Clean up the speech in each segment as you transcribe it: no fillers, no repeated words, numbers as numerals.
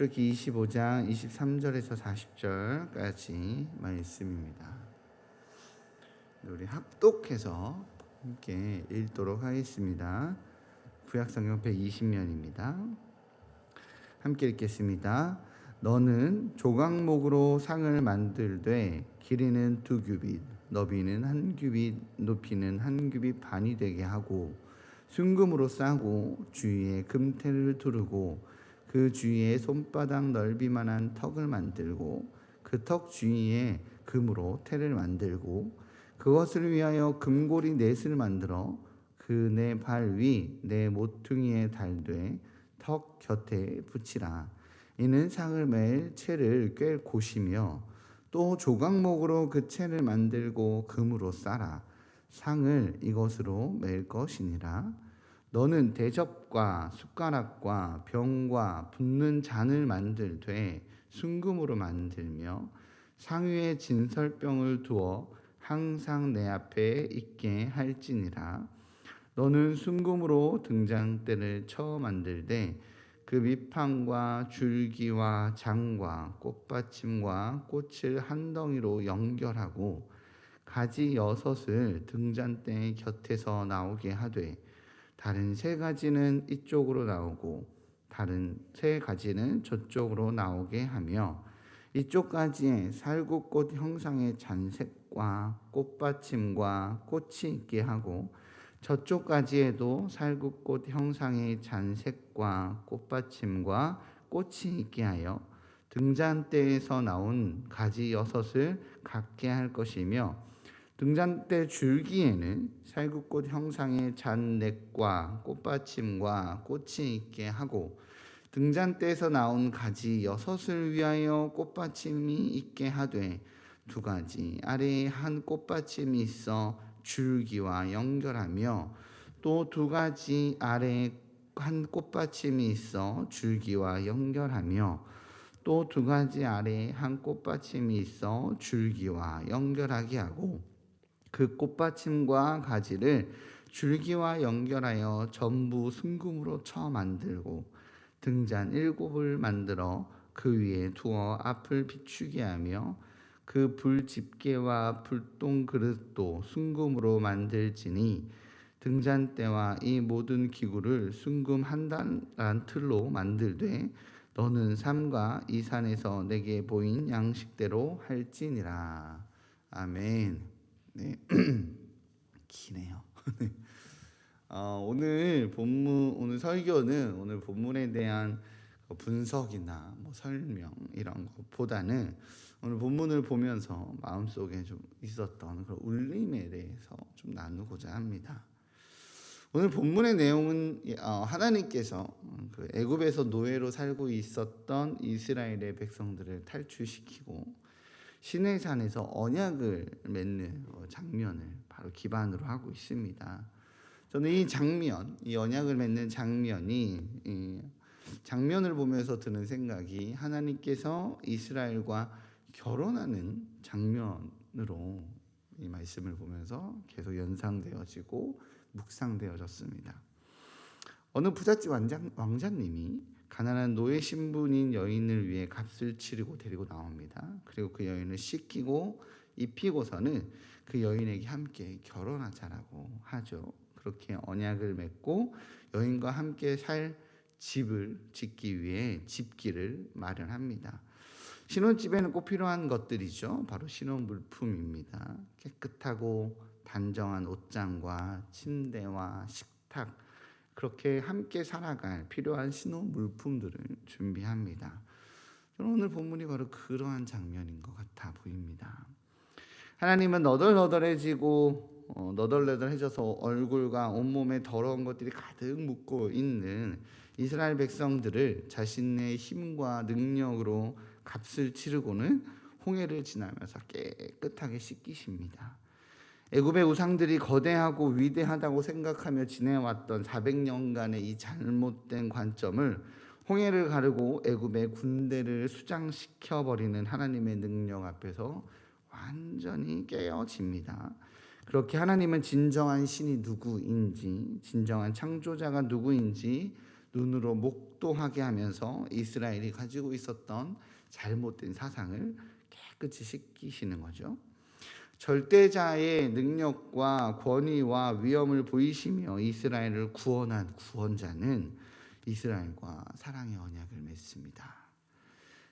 출애굽기 25장 23절에서 40절까지 말씀입니다. 우리 합독해서 함께 읽도록 하겠습니다. 구약성경 120면입니다. 함께 읽겠습니다. 너는 조각목으로 상을 만들되 길이는 2규빗, 너비는 1규빗, 높이는 1규빗 반이 되게 하고 순금으로 싸고 주위에 금테를 두르고 그 주위에 손바닥 넓이만한 턱을 만들고 그 턱 주위에 금으로 테를 만들고 그것을 위하여 금고리 넷을 만들어 그 네 발 위 네 모퉁이에 달되 턱 곁에 붙이라. 이는 상을 맬 채를 꿰 곳이며 또 조각목으로 그 채를 만들고 금으로 싸라. 상을 이것으로 맬 것이니라. 너는 대접과 숟가락과 병과 붓는 잔을 만들되 순금으로 만들며 상 위에 진설병을 두어 항상 내 앞에 있게 할지니라. 너는 순금으로 등잔대를 쳐 만들되 그 밑판과 줄기와 장과 꽃받침과 꽃을 한 덩이로 연결하고 가지 6을 등잔대 곁에서 나오게 하되 다른 3가지는 이쪽으로 나오고 다른 3가지는 저쪽으로 나오게 하며 이쪽 가지에 살구꽃 형상의 잔색과 꽃받침과 꽃이 있게 하고 저쪽 가지에도 살구꽃 형상의 잔색과 꽃받침과 꽃이 있게 하여 등잔대에서 나온 가지 6을 갖게 할 것이며 등잔대 줄기에는 살구꽃 형상의 잔넥과 꽃받침과 꽃이 있게 하고 등잔대에서 나온 가지 6을 위하여 꽃받침이 있게 하되 2가지 아래에 한 꽃받침이 있어 줄기와 연결하며 또 2가지 아래에 한 꽃받침이 있어 줄기와 연결하며 또 2가지 아래에 한 꽃받침이 있어 줄기와 연결하게 하고 그 꽃받침과 가지를 줄기와 연결하여 전부 순금으로 쳐 만들고 등잔 7을 만들어 그 위에 두어 앞을 비추게 하며 그 불 집게와 불똥 그릇도 순금으로 만들지니 등잔대와 이 모든 기구를 순금 한 단란 틀로 만들되 너는 삼가 이 산에서 내게 보인 양식대로 할지니라. 아멘. 네. 기네요. 오늘 설교는 오늘 본문에 대한 분석이나 설명 이런 것보다는 오늘 본문을 보면서 마음속에 좀 있었던 그런 울림에 대해서 좀 나누고자 합니다. 오늘 본문의 내용은 하나님께서 그 애굽에서 노예로 살고 있었던 이스라엘의 백성들을 탈출시키고 시내산에서 언약을 맺는 장면을 바로 기반으로 하고 있습니다. 저는 이 장면, 이 언약을 맺는 장면을 보면서 드는 생각이 하나님께서 이스라엘과 결혼하는 장면으로 이 말씀을 보면서 계속 연상되어지고 묵상되어졌습니다. 어느 부잣집 왕자님이 가난한 노예 신분인 여인을 위해 값을 치르고 데리고 나옵니다. 그리고 그 여인을 씻기고 입히고서는 그 여인에게 함께 결혼하자라고 하죠. 그렇게 언약을 맺고 여인과 함께 살 집을 짓기 위해 집기를 마련합니다. 신혼집에는 꼭 필요한 것들이죠. 바로 신혼물품입니다. 깨끗하고 단정한 옷장과 침대와 식탁, 그렇게 함께 살아갈 필요한 신혼물품들을 준비합니다. 저는 오늘 본문이 바로 그러한 장면인 것 같아 보입니다. 하나님은 너덜너덜해져서 얼굴과 온몸에 더러운 것들이 가득 묻고 있는 이스라엘 백성들을 자신의 힘과 능력으로 값을 치르고는 홍해를 지나면서 깨끗하게 씻기십니다. 애굽의 우상들이 거대하고 위대하다고 생각하며 지내왔던 400년간의 이 잘못된 관점을 홍해를 가르고 애굽의 군대를 수장시켜버리는 하나님의 능력 앞에서 완전히 깨어집니다. 그렇게 하나님은 진정한 신이 누구인지, 진정한 창조자가 누구인지 눈으로 목도하게 하면서 이스라엘이 가지고 있었던 잘못된 사상을 깨끗이 씻기시는 거죠. 절대자의 능력과 권위와 위엄을 보이시며 이스라엘을 구원한 구원자는 이스라엘과 사랑의 언약을 맺습니다.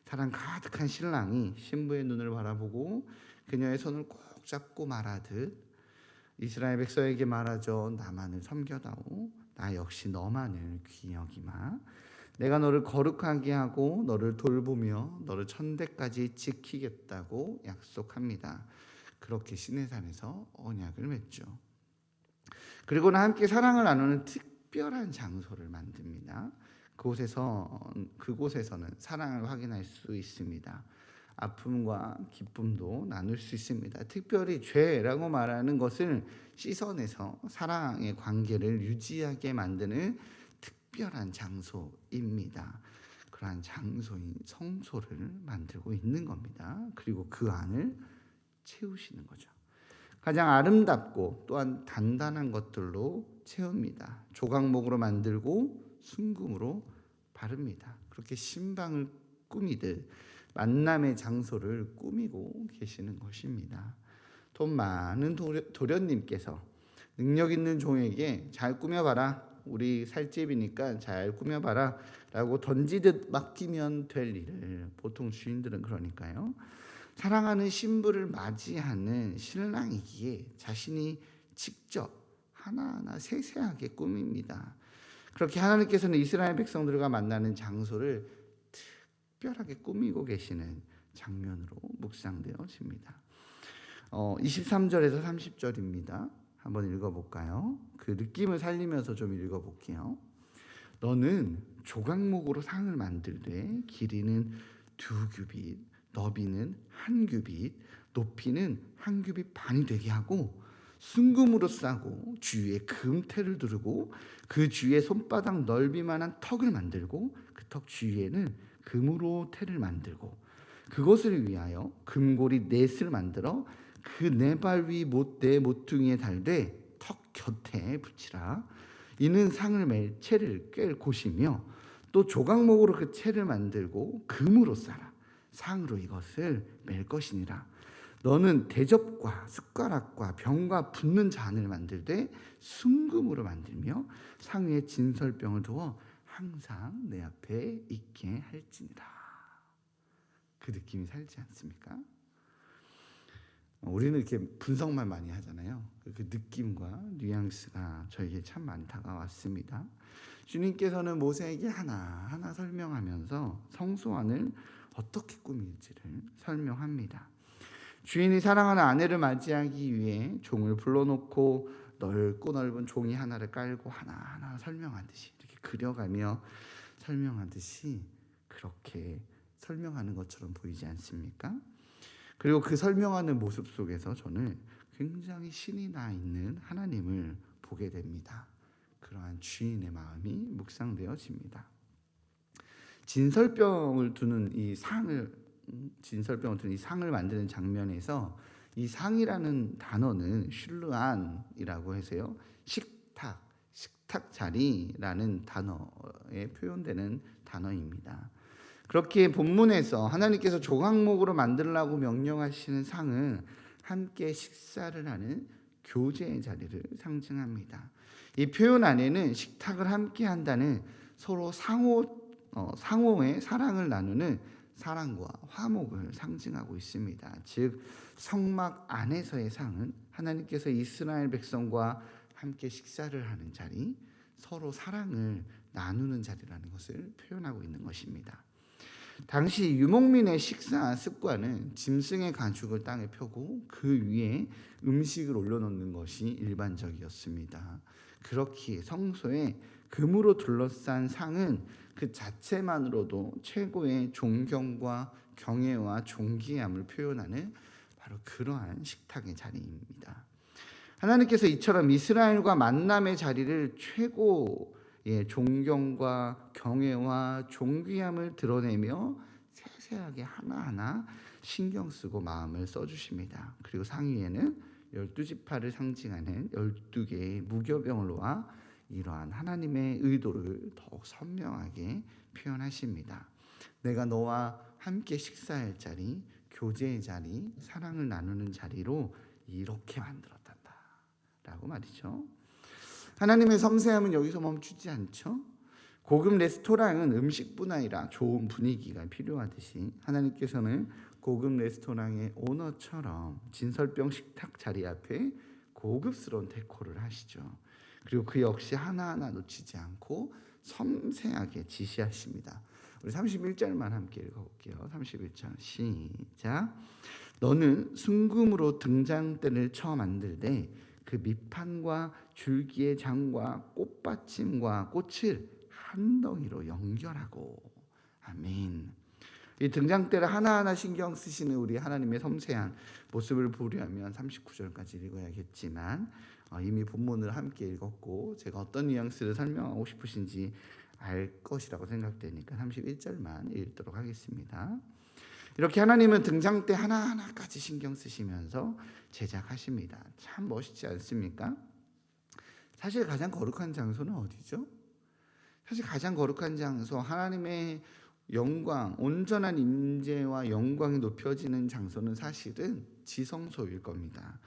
사랑 가득한 신랑이 신부의 눈을 바라보고 그녀의 손을 꼭 잡고 말하듯 이스라엘 백성에게 말하죠. 나만을 섬겨다오. 나 역시 너만을 귀히 여기마. 내가 너를 거룩하게 하고 너를 돌보며 너를 천대까지 지키겠다고 약속합니다. 그렇게 시내산에서 언약을 맺죠. 그리고는 함께 사랑을 나누는 특별한 장소를 만듭니다. 그곳에서는 사랑을 확인할 수 있습니다. 아픔과 기쁨도 나눌 수 있습니다. 특별히 죄라고 말하는 것을 씻어내서 사랑의 관계를 유지하게 만드는 특별한 장소입니다. 그러한 장소인 성소를 만들고 있는 겁니다. 그리고 그 안을 채우시는 거죠. 가장 아름답고 또한 단단한 것들로 채웁니다. 조각목으로 만들고 순금으로 바릅니다. 그렇게 신방을 꾸미듯 만남의 장소를 꾸미고 계시는 것입니다. 돈 많은 도련님께서 능력 있는 종에게 잘 꾸며봐라. 우리 살집이니까 잘 꾸며봐라 라고 던지듯 맡기면 될 일을 보통 주인들은 그러니까요. 사랑하는 신부를 맞이하는 신랑이기에 자신이 직접 하나하나 세세하게 꾸밉니다. 그렇게 하나님께서는 이스라엘 백성들과 만나는 장소를 특별하게 꾸미고 계시는 장면으로 묵상되어집니다. 23절에서 30절입니다. 한번 읽어볼까요? 그 느낌을 살리면서 좀 읽어볼게요. 너는 조각목으로 상을 만들되 길이는 2규빗, 너비는 1규빗, 높이는 1규빗 반이 되게 하고 순금으로 싸고 주위에 금테를 두르고 그 주위에 손바닥 넓이만한 턱을 만들고 그 턱 주위에는 금으로 테를 만들고 그것을 위하여 금고리 넷을 만들어 그 네 발 위 네 모퉁이에 달되 턱 곁에 붙이라. 이는 상을 맬 채를 꿰 곳이며 또 조각목으로 그 채를 만들고 금으로 싸라. 상으로 이것을 맬 것이니라. 너는 대접과 숟가락과 병과 붓는 잔을 만들되 순금으로 만들며 상 위에 진설병을 두어 항상 내 앞에 있게 할지니라. 그 느낌이 살지 않습니까? 우리는 이렇게 분석만 많이 하잖아요. 그 느낌과 뉘앙스가 저에게 참 많이 다가왔습니다. 주님께서는 모세에게 하나하나 설명하면서 성소 안을 어떻게 꾸밀지를 설명합니다. 주인이 사랑하는 아내를 맞이하기 위해 종을 불러놓고 넓고 넓은 종이 하나를 깔고 하나하나 설명하듯이 이렇게 그려가며 설명하듯이 그렇게 설명하는 것처럼 보이지 않습니까? 그리고 그 설명하는 모습 속에서 저는 굉장히 신이 나 있는 하나님을 보게 됩니다. 그러한 주인의 마음이 묵상되어집니다. 진설병을 두는 이 상을 만드는 장면에서 이 상이라는 단어는 슐르안이라고 해서요. 식탁 자리라는 단어에 표현되는 단어입니다. 그렇게 본문에서 하나님께서 조각목으로 만들라고 명령하시는 상은 함께 식사를 하는 교제의 자리를 상징합니다. 이 표현 안에는 식탁을 함께 한다는 서로 상호의 사랑을 나누는 사랑과 화목을 상징하고 있습니다. 즉 성막 안에서의 상은 하나님께서 이스라엘 백성과 함께 식사를 하는 자리, 서로 사랑을 나누는 자리라는 것을 표현하고 있는 것입니다. 당시 유목민의 식사 습관은 짐승의 가죽을 땅에 펴고 그 위에 음식을 올려놓는 것이 일반적이었습니다. 그렇기에 성소에 금으로 둘러싼 상은 그 자체만으로도 최고의 존경과 경애와 존귀함을 표현하는 바로 그러한 식탁의 자리입니다. 하나님께서 이처럼 이스라엘과 만남의 자리를 최고의 존경과 경애와 존귀함을 드러내며 세세하게 하나하나 신경 쓰고 마음을 써주십니다. 그리고 상위에는 12지파를 상징하는 12개의 무교병을 놓아 이러한 하나님의 의도를 더욱 선명하게 표현하십니다. 내가 너와 함께 식사할 자리, 교제의 자리, 사랑을 나누는 자리로 이렇게 만들었단다 라고 말이죠. 하나님의 섬세함은 여기서 멈추지 않죠. 고급 레스토랑은 음식뿐 아니라 좋은 분위기가 필요하듯이 하나님께서는 고급 레스토랑의 오너처럼 진설병 식탁 자리 앞에 고급스러운 데코를 하시죠. 그리고 그 역시 하나하나 놓치지 않고 섬세하게 지시하십니다. 우리 31절만 함께 읽어볼게요. 31절 시작. 너는 순금으로 등잔대를 쳐 만들되 그 밑판과 줄기의 장과 꽃받침과 꽃을 한 덩이로 연결하고. 아멘. 이 등장대를 하나하나 신경 쓰시는 우리 하나님의 섬세한 모습을 보려면 39절까지 읽어야겠지만 이미 본문을 함께 읽었고 제가 어떤 뉘앙스를 설명하고 싶으신지 알 것이라고 생각되니까 31절만 읽도록 하겠습니다. 이렇게 하나님은 등장대 하나하나까지 신경 쓰시면서 제작하십니다. 참 멋있지 않습니까? 사실 가장 거룩한 장소는 어디죠? 사실 가장 거룩한 장소, 하나님의 영광, 온전한 임재와 영광이 높여지는 장소는 사실은 지성소일 겁니다.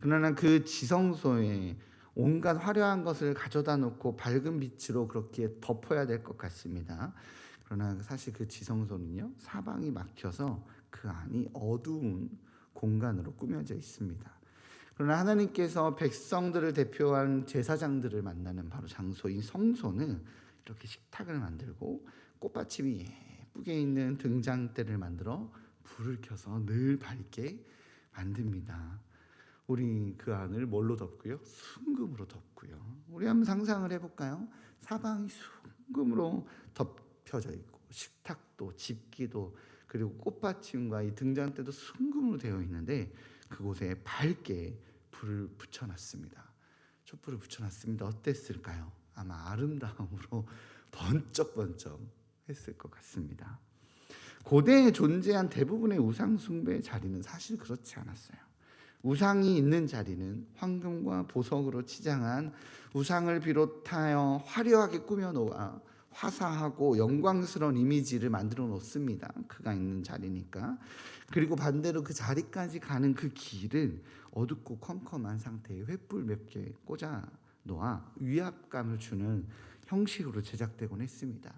그러나 그 지성소에 온갖 화려한 것을 가져다 놓고 밝은 빛으로 그렇게 덮어야 될 것 같습니다. 그러나 사실 그 지성소는요, 사방이 막혀서 그 안이 어두운 공간으로 꾸며져 있습니다. 그러나 하나님께서 백성들을 대표한 제사장들을 만나는 바로 장소인 성소는 이렇게 식탁을 만들고 꽃받침이 예쁘게 있는 등잔대를 만들어 불을 켜서 늘 밝게 만듭니다. 우리 그 안을 뭘로 덮고요? 순금으로 덮고요. 우리 한번 상상을 해볼까요? 사방이 순금으로 덮여져 있고 식탁도 집기도 그리고 꽃받침과 이 등잔대도 순금으로 되어 있는데 그곳에 밝게 불을 붙여놨습니다. 촛불을 붙여놨습니다. 어땠을까요? 아마 아름다움으로 번쩍번쩍 했을 것 같습니다. 고대에 존재한 대부분의 우상 숭배의 자리는 사실 그렇지 않았어요. 우상이 있는 자리는 황금과 보석으로 치장한 우상을 비롯하여 화려하게 꾸며놓아 화사하고 영광스러운 이미지를 만들어 놓습니다. 그가 있는 자리니까. 그리고 반대로 그 자리까지 가는 그 길은 어둡고 컴컴한 상태에 횃불 몇 개 꽂아 놓아 위압감을 주는 형식으로 제작되곤 했습니다.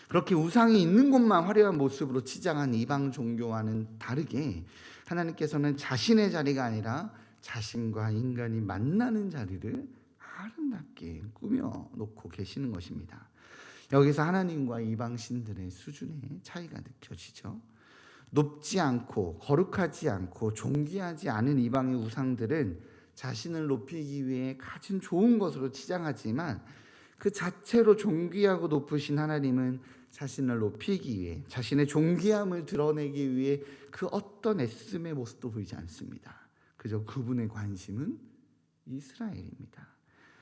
그렇게 우상이 있는 곳만 화려한 모습으로 치장한 이방 종교와는 다르게 하나님께서는 자신의 자리가 아니라 자신과 인간이 만나는 자리를 아름답게 꾸며 놓고 계시는 것입니다. 여기서 하나님과 이방 신들의 수준의 차이가 느껴지죠. 높지 않고 거룩하지 않고 존귀하지 않은 이방의 우상들은 자신을 높이기 위해 가진 좋은 것으로 치장하지만 그 자체로 존귀하고 높으신 하나님은 자신을 높이기 위해 자신의 존귀함을 드러내기 위해 그 어떤 애씀의 모습도 보이지 않습니다. 그저 그분의 관심은 이스라엘입니다.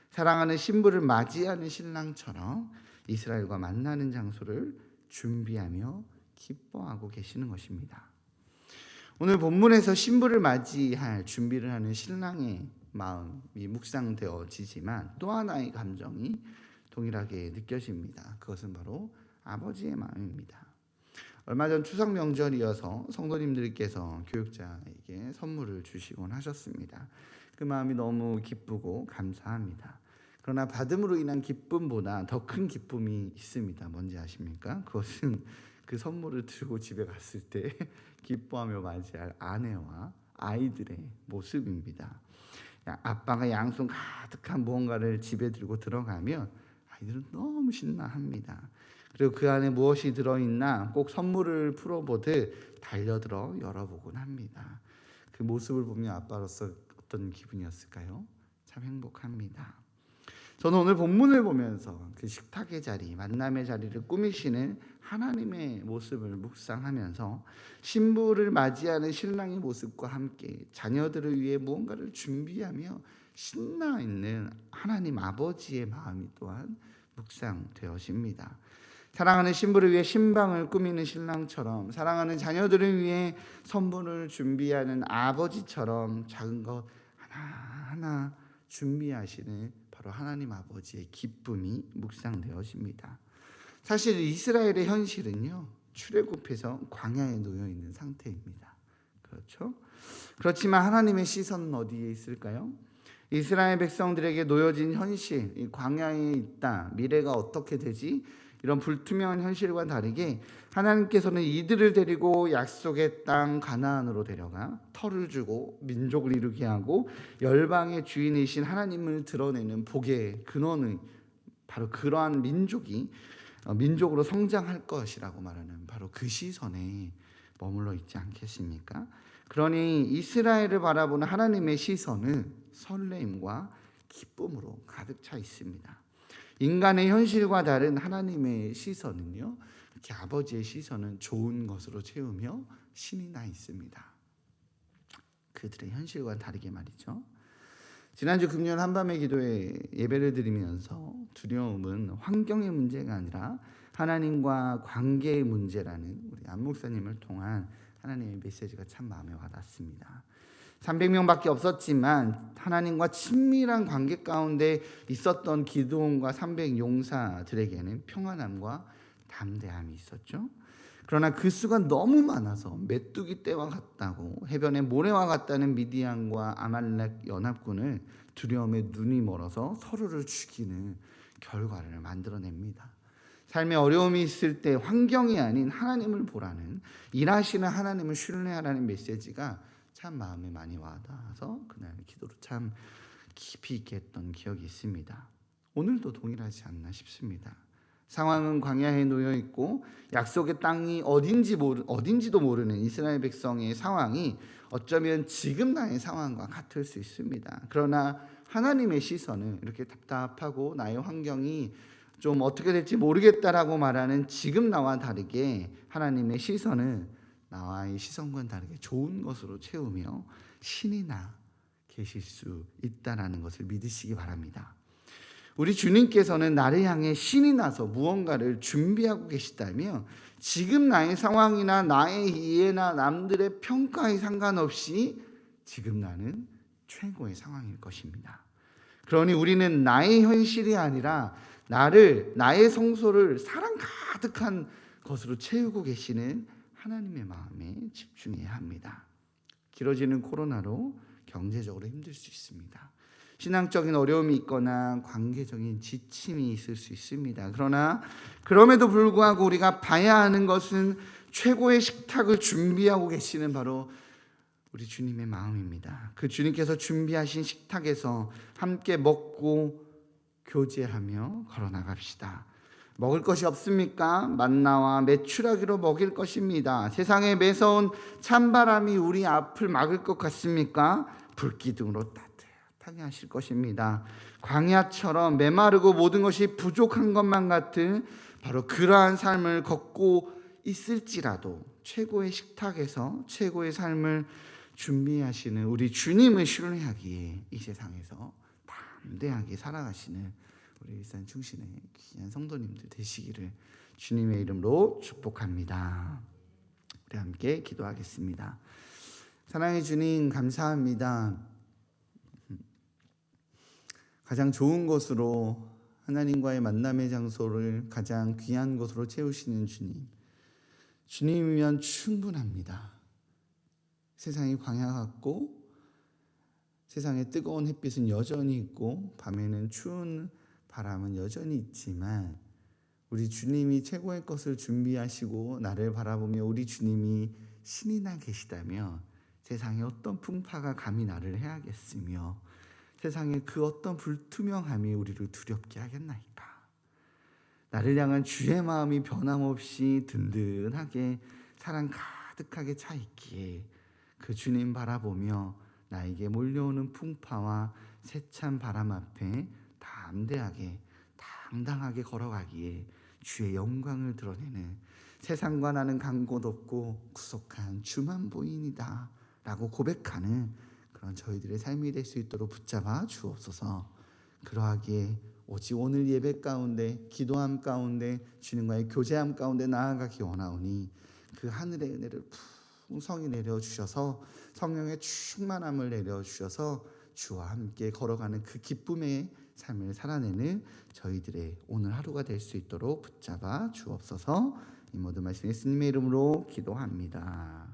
사랑하는 신부를 맞이하는 신랑처럼 이스라엘과 만나는 장소를 준비하며 기뻐하고 계시는 것입니다. 오늘 본문에서 신부를 맞이할 준비를 하는 신랑의 마음이 묵상되어지지만 또 하나의 감정이 동일하게 느껴집니다. 그것은 바로 아버지의 마음입니다. 얼마 전 추석 명절이어서 성도님들께서 교육자에게 선물을 주시곤 하셨습니다. 그 마음이 너무 기쁘고 감사합니다. 그러나 받음으로 인한 기쁨보다 더 큰 기쁨이 있습니다. 뭔지 아십니까? 그것은 그 선물을 들고 집에 갔을 때 기뻐하며 맞이할 아내와 아이들의 모습입니다. 아빠가 양손 가득한 무언가를 집에 들고 들어가면 아이들은 너무 신나합니다. 그리고 그 안에 무엇이 들어있나 꼭 선물을 풀어보듯 달려들어 열어보곤 합니다. 그 모습을 보면 아빠로서 어떤 기분이었을까요? 참 행복합니다. 저는 오늘 본문을 보면서 그 식탁의 자리, 만남의 자리를 꾸미시는 하나님의 모습을 묵상하면서 신부를 맞이하는 신랑의 모습과 함께 자녀들을 위해 무언가를 준비하며 신나 있는 하나님 아버지의 마음이 또한 묵상되어집니다. 사랑하는 신부를 위해 신방을 꾸미는 신랑처럼 사랑하는 자녀들을 위해 선물을 준비하는 아버지처럼 작은 것 하나하나 준비하시는 바로 바로 하나님 아버지의 기쁨이 묵상되어집니다. 사실 이스라엘의 현실은요, 출애굽해서 광야에 놓여 있는 상태입니다. 그렇죠? 그렇지만 하나님의 시선은 어디에 있을까요? 이스라엘 백성들에게 놓여진 현실, 이 광야에 있다, 미래가 어떻게 되지? 이런 불투명한 현실과 다르게 하나님께서는 이들을 데리고 약속의 땅 가나안으로 데려가 터를 주고 민족을 이루게 하고 열방의 주인이신 하나님을 드러내는 복의 근원의 바로 그러한 민족으로 성장할 것이라고 말하는 바로 그 시선에 머물러 있지 않겠습니까? 그러니 이스라엘을 바라보는 하나님의 시선은 설레임과 기쁨으로 가득 차 있습니다. 인간의 현실과 다른 하나님의 시선은요, 이렇게 아버지의 시선은 좋은 것으로 채우며 신이 나 있습니다. 그들의 현실과 다르게 말이죠. 지난주 금요일 한밤의 기도에 예배를 드리면서 두려움은 환경의 문제가 아니라 하나님과 관계의 문제라는 우리 안 목사님을 통한 하나님의 메시지가 참 마음에 와닿습니다. 300명밖에 없었지만 하나님과 친밀한 관계 가운데 있었던 기드온과 300 용사들에게는 평안함과 담대함이 있었죠. 그러나 그 수가 너무 많아서 메뚜기 떼와 같다고 해변의 모래와 같다는 미디안과 아말렉 연합군을 두려움에 눈이 멀어서 서로를 죽이는 결과를 만들어냅니다. 삶에 어려움이 있을 때 환경이 아닌 하나님을 보라는, 일하시는 하나님을 신뢰하라는 메시지가 참 마음에 많이 와닿아서 그날 기도를 참 깊이 있게 했던 기억이 있습니다. 오늘도 동일하지 않나 싶습니다. 상황은 광야에 놓여 있고 약속의 땅이 어딘지도 모르는 이스라엘 백성의 상황이 어쩌면 지금 나의 상황과 같을 수 있습니다. 그러나 하나님의 시선은 이렇게 답답하고 나의 환경이 좀 어떻게 될지 모르겠다라고 말하는 지금 나와 다르게 하나님의 시선은 나와의 시선과는 다르게 좋은 것으로 채우며 신이 나 계실 수 있다는 것을 믿으시기 바랍니다. 우리 주님께서는 나를 향해 신이 나서 무언가를 준비하고 계시다면 지금 나의 상황이나 나의 이해나 남들의 평가에 상관없이 지금 나는 최고의 상황일 것입니다. 그러니 우리는 나의 현실이 아니라 나의 성소를 사랑 가득한 것으로 채우고 계시는 하나님의 마음에 집중해야 합니다. 길어지는 코로나로 경제적으로 힘들 수 있습니다. 신앙적인 어려움이 있거나 관계적인 지침이 있을 수 있습니다. 그러나 그럼에도 불구하고 우리가 봐야 하는 것은 최고의 식탁을 준비하고 계시는 바로 우리 주님의 마음입니다. 그 주님께서 준비하신 식탁에서 함께 먹고 교제하며 걸어나갑시다. 먹을 것이 없습니까? 만나와 메추라기로 먹일 것입니다. 세상에 매서운 찬바람이 우리 앞을 막을 것 같습니까? 불기둥으로 따뜻하게 하실 것입니다. 광야처럼 메마르고 모든 것이 부족한 것만 같은 바로 그러한 삶을 걷고 있을지라도 최고의 식탁에서 최고의 삶을 준비하시는 우리 주님을 신뢰하기에 이 세상에서 담대하게 살아가시는 우리 일산 충신의 귀한 성도님들 되시기를 주님의 이름으로 축복합니다. 우리 함께 기도하겠습니다. 사랑의 주님, 감사합니다. 가장 좋은 것으로 하나님과의 만남의 장소를 가장 귀한 것으로 채우시는 주님, 주님이면 충분합니다. 세상이 광야 같고 세상에 뜨거운 햇빛은 여전히 있고 밤에는 추운 바람은 여전히 있지만 우리 주님이 최고의 것을 준비하시고 나를 바라보며 우리 주님이 신이 나 계시다면 세상에 어떤 풍파가 감히 나를 해하겠으며 세상에 그 어떤 불투명함이 우리를 두렵게 하겠나이까. 나를 향한 주의 마음이 변함없이 든든하게 사랑 가득하게 차 있기에 그 주님 바라보며 나에게 몰려오는 풍파와 세찬 바람 앞에 담대하게 당당하게 걸어가기에 주의 영광을 드러내는 세상과 나는 간 곳 없고 구속한 주만 보이니다 라고 고백하는 그런 저희들의 삶이 될 수 있도록 붙잡아 주옵소서. 그러하기에 오직 오늘 예배 가운데 기도함 가운데 주님과의 교제함 가운데 나아가기 원하오니 그 하늘의 은혜를 풍성히 내려주셔서 성령의 충만함을 내려주셔서 주와 함께 걸어가는 그 기쁨의 삶을 살아내는 저희들의 오늘 하루가 될 수 있도록 붙잡아 주옵소서. 이 모든 말씀 예수님의 이름으로 기도합니다.